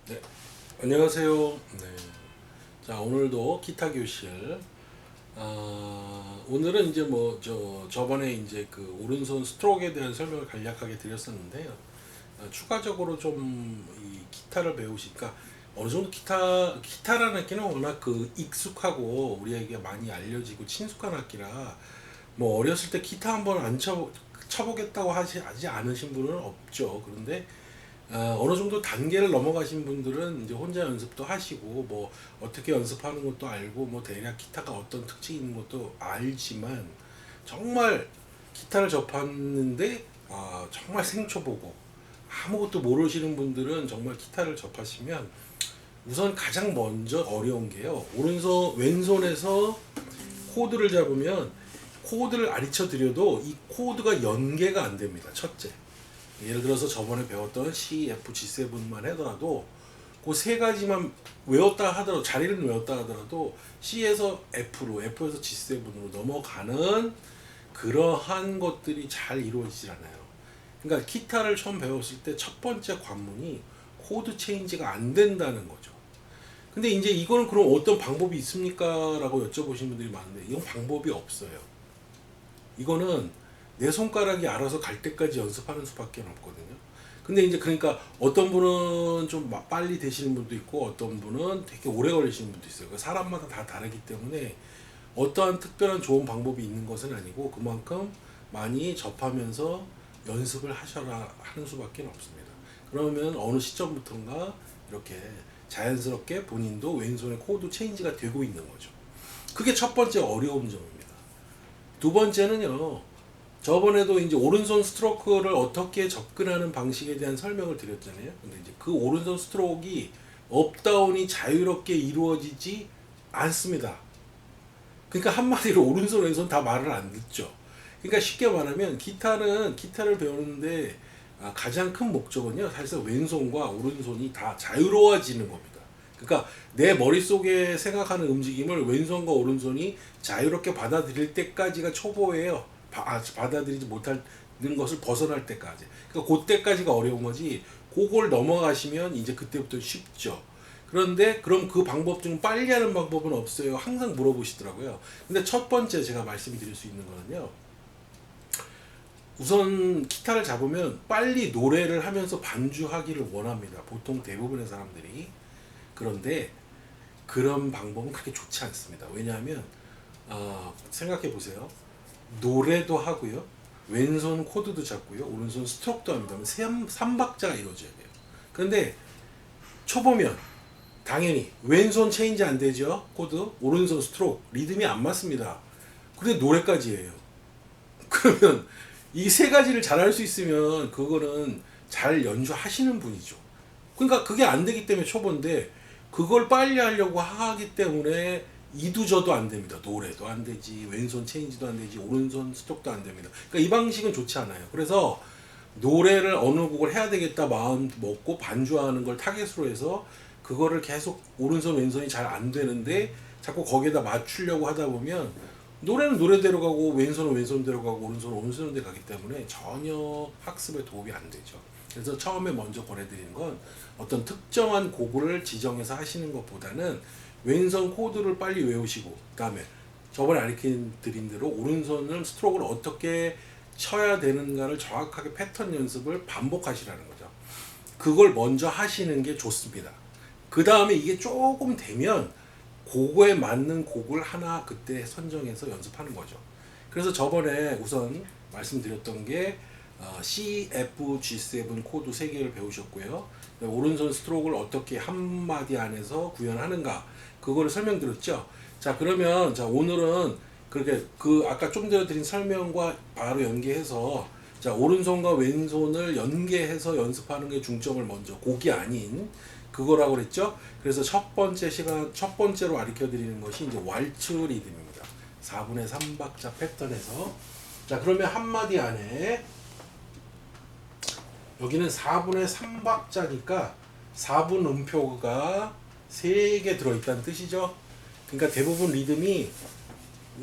네, 안녕하세요. 네. 자, 오늘도 기타 교실. 오늘은 이제 저번에 이제 그 오른손 스트로크에 대한 설명을 간략하게 드렸었는데요. 추가적으로 좀 이 기타를 배우시니까 어느 정도 기타라는 악기는 워낙 그 익숙하고 우리에게 많이 알려지고 친숙한 악기라 뭐 어렸을 때 기타 한번 안 쳐보겠다고 하지 않으신 분은 없죠. 그런데 어느 정도 단계를 넘어가신 분들은 이제 혼자 연습도 하시고 뭐 어떻게 연습하는 것도 알고 뭐 대략 기타가 어떤 특징이 있는 것도 알지만 정말 기타를 접했는데 정말 생초보고 아무것도 모르시는 분들은 정말 기타를 접하시면 우선 가장 먼저 어려운 게요. 왼손에서 코드를 잡으면 코드를 가르쳐 드려도 이 코드가 연계가 안 됩니다. 첫째. 예를 들어서 저번에 배웠던 C, F, G7만 하더라도 그 세 가지만 외웠다 하더라도 자리를 외웠다 하더라도 C에서 F로, F에서 G7으로 넘어가는 그러한 것들이 잘 이루어지질 않아요. 그러니까 기타를 처음 배웠을 때 첫 번째 관문이 코드 체인지가 안 된다는 거죠. 근데 이제 이거는 그럼 어떤 방법이 있습니까? 라고 여쭤보시는 분들이 많은데 이건 방법이 없어요. 이거는 내 손가락이 알아서 갈 때까지 연습하는 수밖에 없거든요. 근데 이제 그러니까 어떤 분은 좀 빨리 되시는 분도 있고 어떤 분은 되게 오래 걸리시는 분도 있어요. 사람마다 다 다르기 때문에 어떠한 특별한 좋은 방법이 있는 것은 아니고 그만큼 많이 접하면서 연습을 하셔라 하는 수밖에 없습니다. 그러면 어느 시점부터인가 이렇게 자연스럽게 본인도 왼손의 코드 체인지가 되고 있는 거죠. 그게 첫 번째 어려운 점입니다. 두 번째는요. 저번에도 이제 오른손 스트로크를 어떻게 접근하는 방식에 대한 설명을 드렸잖아요. 근데 이제 그 오른손 스트로크가 업다운이 자유롭게 이루어지지 않습니다. 그러니까 한마디로 오른손 왼손 다 말을 안 듣죠. 그러니까 쉽게 말하면 기타를 배우는데 가장 큰 목적은요. 사실 왼손과 오른손이 다 자유로워지는 겁니다. 그러니까 내 머릿속에 생각하는 움직임을 왼손과 오른손이 자유롭게 받아들일 때까지가 초보예요. 받아들이지 못하는 것을 벗어날 때까지. 그러니까 그때까지가 어려운 거지. 그걸 넘어가시면 이제 그때부터 쉽죠. 그런데 그럼 그 방법 중 빨리 하는 방법은 없어요. 항상 물어보시더라고요. 근데 첫 번째 제가 말씀드릴 수 있는 거는요. 우선 기타를 잡으면 빨리 노래를 하면서 반주하기를 원합니다. 보통 대부분의 사람들이. 그런데 그런 방법은 그렇게 좋지 않습니다. 왜냐하면 생각해 보세요. 노래도 하고요. 왼손 코드도 잡고요. 오른손 스트로크도 합니다. 3박자가 이루어져야 돼요. 그런데 초보면 당연히 왼손 체인지 안 되죠. 코드, 오른손 스트로크, 리듬이 안 맞습니다. 근데 노래까지 해요. 그러면 이 세 가지를 잘할 수 있으면 그거는 잘 연주하시는 분이죠. 그러니까 그게 안 되기 때문에 초보인데 그걸 빨리 하려고 하기 때문에 이두저도 안 됩니다. 노래도 안 되지, 왼손 체인지도 안 되지, 오른손 스톡도 안 됩니다. 그러니까 이 방식은 좋지 않아요. 그래서 노래를 어느 곡을 해야 되겠다 마음 먹고 반주하는 걸 타겟으로 해서 그거를 계속 오른손 왼손이 잘 안 되는데 자꾸 거기에다 맞추려고 하다 보면 노래는 노래대로 가고 왼손은 왼손대로 가고 오른손은 오른손대로 가기 때문에 전혀 학습에 도움이 안 되죠. 그래서 처음에 먼저 권해드리는 건 어떤 특정한 곡을 지정해서 하시는 것보다는 왼손 코드를 빨리 외우시고 그 다음에 저번에 알려드린 대로 오른손을 스트로크를 어떻게 쳐야 되는가를 정확하게 패턴 연습을 반복하시라는 거죠. 그걸 먼저 하시는 게 좋습니다. 그 다음에 이게 조금 되면 그거에 맞는 곡을 하나 그때 선정해서 연습하는 거죠. 그래서 저번에 우선 말씀드렸던 게 C, F, G7 코드 3개를 배우셨고요. 오른손 스트로크를 어떻게 한마디 안에서 구현하는가 그거를 설명드렸죠. 자, 그러면 자 오늘은 그렇게 그 아까 좀 전에 드린 설명과 바로 연계해서 자 오른손과 왼손을 연계해서 연습하는 게 중점을 먼저 곡이 아닌 그거라고 그랬죠. 그래서 첫 번째로 가르쳐 드리는 것이 이제 왈츠 리듬입니다. 4분의 3박자 패턴에서 자 그러면 한마디 안에 여기는 4분의 3박자니까 4분 음표가 3개 들어있다는 뜻이죠. 그러니까 대부분 리듬이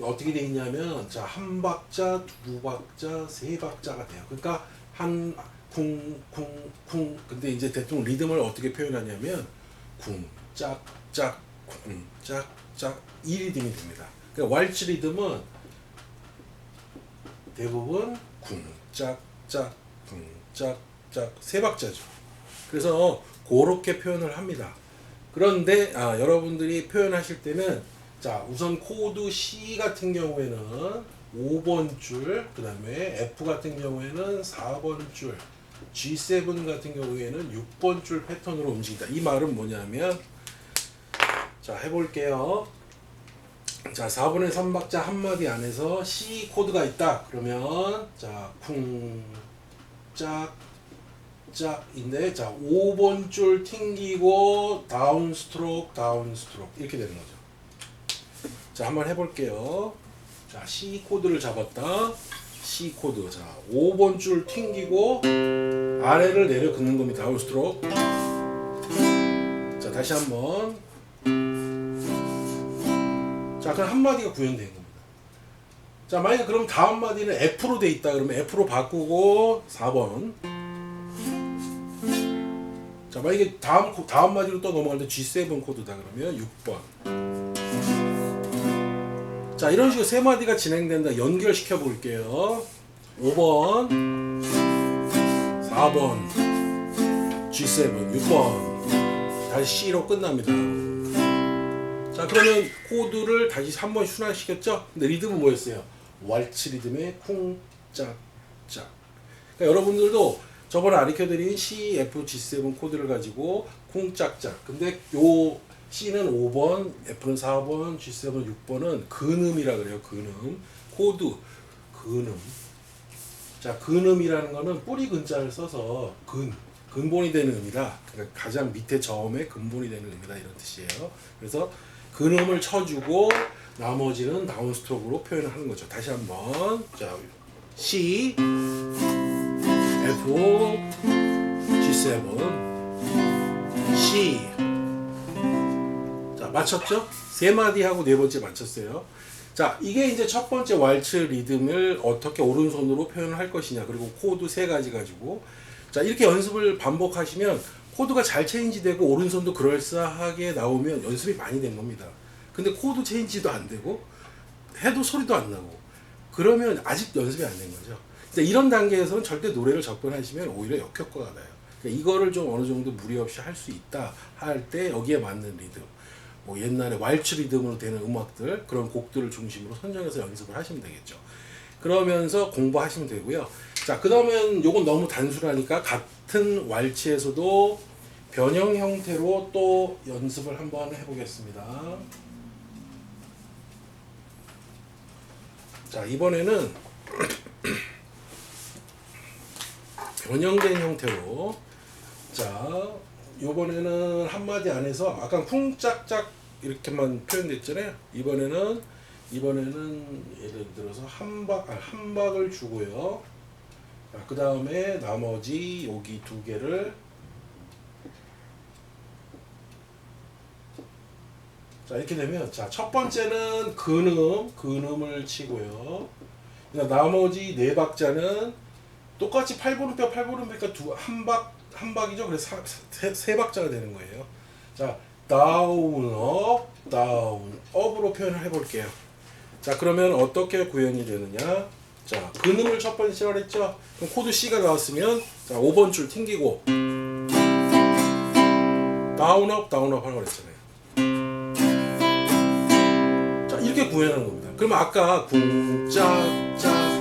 어떻게 되어 있냐면 자, 한 박자, 두 박자, 세 박자가 돼요. 그러니까 한 쿵쿵쿵. 근데 이제 대충 리듬을 어떻게 표현하냐면 쿵짝짝 쿵짝짝 이 리듬이 됩니다. 그러니까 왈츠 리듬은 대부분 쿵짝짝 쿵짝짝 세 박자죠. 그래서 그렇게 표현을 합니다. 그런데 여러분들이 표현하실 때는 자 우선 코드 C 같은 경우에는 5번 줄, 그 다음에 F 같은 경우에는 4번 줄, G7 같은 경우에는 6번 줄 패턴으로 움직인다. 이 말은 뭐냐면 자 해볼게요. 자 4분의 3박자 한마디 안에서 C 코드가 있다. 그러면 자 쿵, 짝, 짝인데 자 5번 줄 튕기고 다운 스트로크 이렇게 되는 거죠. 자 한번 해볼게요. 자 C 코드를 잡았다. C 코드 자 5번 줄 튕기고 아래를 내려 긋는 겁니다. 다운 스트로크. 자 다시 한번. 자 그럼 한마디가 구현된 겁니다. 자 만약에 그럼 다음 마디는 F로 돼 있다. 그러면 F로 바꾸고 4번. 자 만약에 다음 마디로 또 넘어갈 때 G7 코드다. 그러면 6번. 자 이런 식으로 세 마디가 진행된다. 연결시켜 볼게요. 5번 4번 G7 6번 다시 C로 끝납니다. 자 그러면 코드를 다시 한번 순환시켰죠. 근데 리듬은 뭐였어요? 왈츠 리듬의 쿵짝짝. 그러니까 여러분들도 저번에 가르쳐드린 C, F, G7 코드를 가지고 쿵짝짝. 근데 요 C는 5번, F는 4번, G7, 6번은 근음이라 그래요. 근음. 코드 근음. 자 근음이라는 거는 뿌리 근자를 써서 근본이 되는 음이다. 그러니까 가장 밑에 저음에 근본이 되는 음이다 이런 뜻이에요. 그래서 근음을 쳐주고 나머지는 다운 스트로크로 표현을 하는 거죠. 다시 한번 자 C, F, G7, C. 자 맞췄죠? 세 마디 하고 네 번째 맞췄어요. 자 이게 이제 첫 번째 왈츠 리듬을 어떻게 오른손으로 표현을 할 것이냐. 그리고 코드 세 가지 가지고 자 이렇게 연습을 반복하시면 코드가 잘 체인지되고 오른손도 그럴싸하게 나오면 연습이 많이 된 겁니다. 근데 코드 체인지도 안 되고 해도 소리도 안 나고 그러면 아직 연습이 안 된 거죠. 이런 단계에서는 절대 노래를 접근하시면 오히려 역효과가 나요. 그러니까 이거를 좀 어느 정도 무리 없이 할 수 있다 할 때 여기에 맞는 리듬, 뭐 옛날에 왈츠 리듬으로 되는 음악들 그런 곡들을 중심으로 선정해서 연습을 하시면 되겠죠. 그러면서 공부하시면 되고요. 자 그다음엔 요건 너무 단순하니까 같은 왈츠에서도 변형 형태로 또 연습을 한번 해보겠습니다. 자 이번에는 변형된 형태로 자 요번에는 한마디 안에서 아까 쿵짝짝 이렇게만 표현됐잖아요. 이번에는 예를 들어서 한 박을 주고요. 그 다음에 나머지 여기 두 개를 자 이렇게 되면 자 첫 번째는 근음을 치고요. 나머지 네 박자는 똑같이 8분음표니까 한 박이죠. 그래서 세 박자가 되는 거예요. 자 다운 업으로 표현을 해볼게요. 자 그러면 어떻게 구현이 되느냐. 자 근음을 첫 번째 시작을 했죠. 그럼 코드 C가 나왔으면 자 5번 줄 튕기고 다운 업 하라고 그랬잖아요. 자 이렇게 구현하는 겁니다. 그러면 아까 쿵짝짝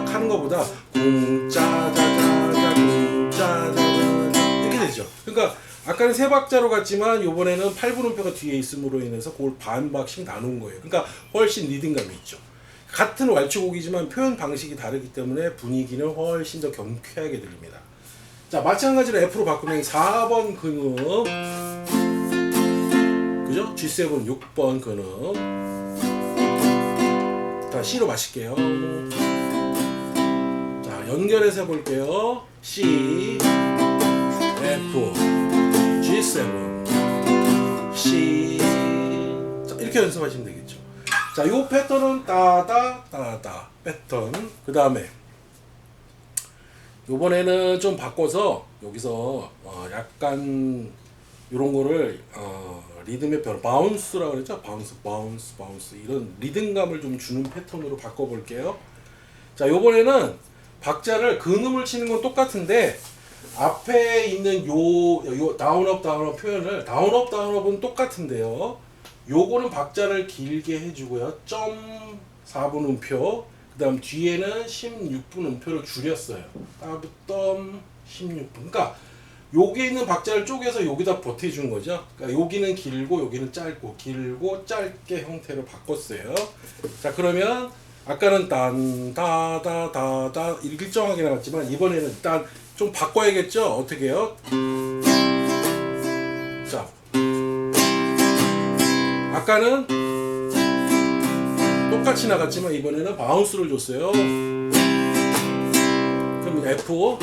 하는 것보다 쿵짜자자자 이렇게 되죠. 그러니까 아까는 세 박자로 갔지만 이번에는 8분음표가 뒤에 있음으로 인해서 그걸 반박씩 나눈 거예요. 그러니까 훨씬 리듬감이 있죠. 같은 왈츠곡이지만 표현 방식이 다르기 때문에 분위기는 훨씬 더 경쾌하게 들립니다. 자 마찬가지로 F로 바꾸면 4번 근음 그죠? G7 6번 근음 자 C로 마실게요. 자 연결해서 해볼게요. C F G7 C 자 이렇게 연습하시면 되겠죠. 자 요 패턴은 따다 패턴 그 다음에 요번에는 좀 바꿔서 여기서 약간 이런 거를 리듬의 변화, 바운스라고 그랬죠? 바운스 이런 리듬감을 좀 주는 패턴으로 바꿔볼게요. 자, 요번에는 박자를 근음을 치는 건 똑같은데 앞에 있는 요 다운업 표현을 다운업은 똑같은데요. 요거는 박자를 길게 해주고요. 4분 음표, 그 다음 뒤에는 16분 음표를 줄였어요. 따부덤 16분. 그러니까 여기 있는 박자를 쪼개서 여기다 보태준 거죠. 그러니까 여기는 길고 여기는 짧고 길고 짧게 형태로 바꿨어요. 자, 그러면 아까는 딴다다다다 일정하게 나갔지만 이번에는 일단 좀 바꿔야겠죠. 어떻게 해요? 자, 아까는 똑같이 나갔지만 이번에는 바운스를 줬어요. 그럼 F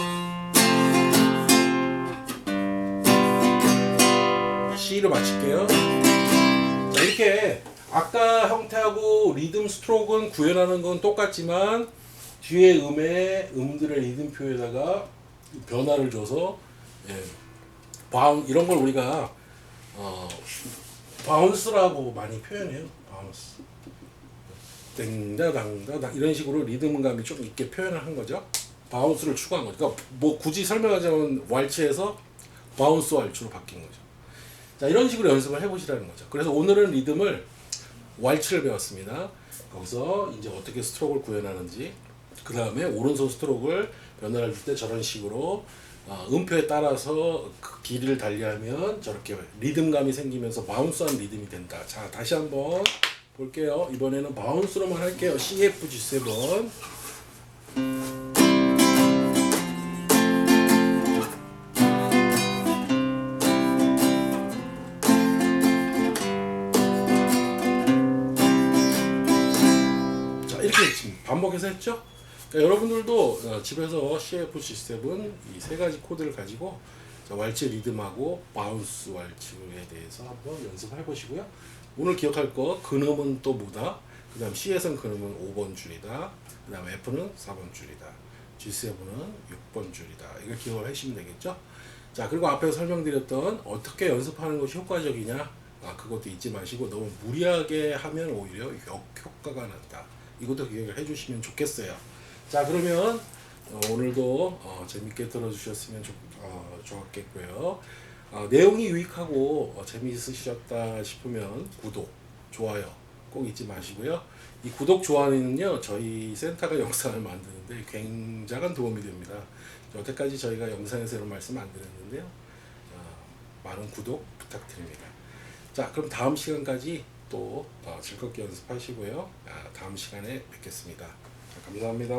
C로 맞출게요. 자, 이렇게 아까 형태하고 리듬 스트로크는 구현하는 건 똑같지만 뒤에 음들의 리듬표에다가 변화를 줘서 이런 걸 우리가 바운스라고 많이 표현해요. 바운스. 땡다당다당 이런 식으로 리듬감이 좀 있게 표현을 한 거죠. 바운스를 추가한 거죠. 그러니까 뭐 굳이 설명하자면 왈츠에서 바운스 왈츠로 바뀐 거죠. 자, 이런 식으로 연습을 해보시라는 거죠. 그래서 오늘은 리듬을 왈츠를 배웠습니다. 거기서 이제 어떻게 스트로크를 구현하는지, 그 다음에 오른손 스트로크를 변화를 줄 때 저런 식으로 음표에 따라서 그 길이를 달리하면 저렇게 리듬감이 생기면서 바운스한 리듬이 된다. 자, 다시 한번 볼게요. 이번에는 바운스로만 할게요. CF G7. 자, 이렇게 지금 반복해서 했죠? 그러니까 여러분들도 집에서 CF G7 이 세 가지 코드를 가지고 왈츠 리듬하고 바운스 왈츠에 대해서 한번 연습해 보시고요. 오늘 기억할 거 근음은 또 뭐다? 그 다음 C에서는 근음은 5번 줄이다. 그 다음 F는 4번 줄이다. G7은 6번 줄이다. 이걸 기억을 하시면 되겠죠? 자, 그리고 앞에서 설명드렸던 어떻게 연습하는 것이 효과적이냐? 그것도 잊지 마시고 너무 무리하게 하면 오히려 역효과가 난다. 이것도 기억을 해주시면 좋겠어요. 자, 그러면 오늘도 재밌게 들어주셨으면 좋았겠고요. 내용이 유익하고 재미있으셨다 싶으면 구독, 좋아요 꼭 잊지 마시고요. 이 구독, 좋아요는요 저희 센터가 영상을 만드는데 굉장한 도움이 됩니다. 여태까지 저희가 영상에서 이런 말씀 안 드렸는데요. 많은 구독 부탁드립니다. 자, 그럼 다음 시간까지 또 즐겁게 연습하시고요. 다음 시간에 뵙겠습니다. 자, 감사합니다.